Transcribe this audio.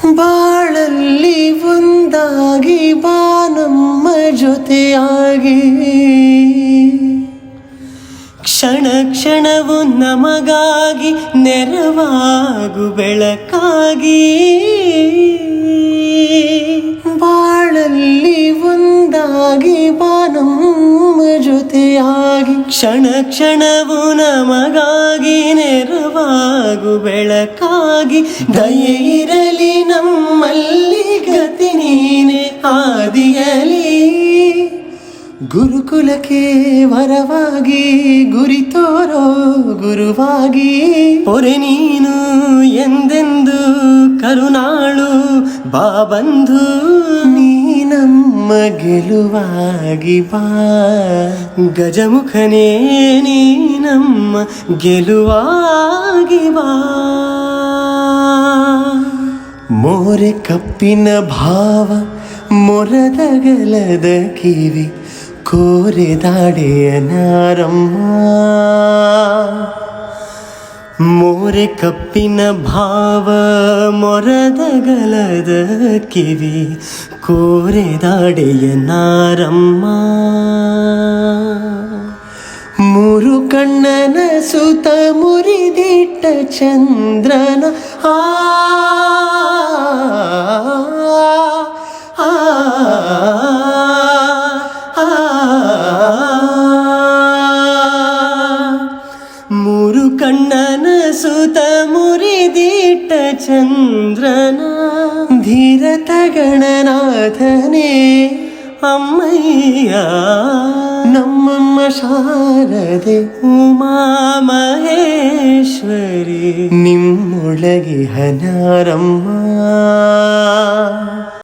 ಬಾಳಲ್ಲಿ ಒಂದಾಗಿ ಬಾ ನಮ್ಮ ಜೊತೆಯಾಗಿ, ಕ್ಷಣ ಕ್ಷಣವು ನಮಗಾಗಿ ನೆರವಾಗು ಬೆಳಕಾಗಿ. ಬಾಳಲ್ಲಿ ಒಂದಾಗಿ ಬಾ ನಮ್ಮ ಜೊತೆಯಾಗಿ, ಕ್ಷಣ ಕ್ಷಣವು ನಮಗಾಗಿ ನೆರವಾಗು ಬೆಳಕಾಗಿ. ದಯೆ ಇರಲಿ ನಮ್ಮಲ್ಲಿ ಗತಿ ನೀನೆ ಆದಿಯಲಿ, ಗುರುಕುಲಕ್ಕೆ ವರವಾಗಿ ಗುರಿ ತೋರೋ ಗುರುವಾಗಿ. ಪೊರೆ ನೀನು ಎಂದೆಂದು ಕರುಣಾಳು ಬಾ ಬಂಧು, ನೀ ನಮ್ಮ ಗೆಲುವಾಗಿ ಬಾ. ಗಜಮುಖನೇ ನೀ ನಮ್ಮ ಗೆಲುವಾಗಿ ಬಾ. ಮೋರೆ ಕಪ್ಪಿನ ಭಾವ ಮೊರದಗಲದ ಕಿವಿ, ಕೋರೆದಾಡೆಯ ನಾರಮ್ಮ. ಮೋರೆ ಕಪ್ಪಿನ ಭಾವ ಮೊರದಗಲದ ಕಿವಿ, ಕೋರೆದಾಡೆಯ ನಾರಮ್ಮ. ಮೂರು ಕಣ್ಣನ ಸುತ ಮುರಿದಿಟ್ಟ ಚಂದ್ರನ ಆ ಮೂರು ಕಣ್ಣನ ಸುತ ಮುರಿದಿಟ್ಟ ಚಂದ್ರನ, ಧೀರತ ಗಣನಾಥನೇ ಅಮ್ಮಯ್ಯ. ನಮ್ಮಮ್ಮ ಶಾರದೆ ಉಮಾ ಮಹೇಶ್ವರಿ, ನಿಮ್ಮೊಳಗೆ ಹನಾರಮ್ಮ.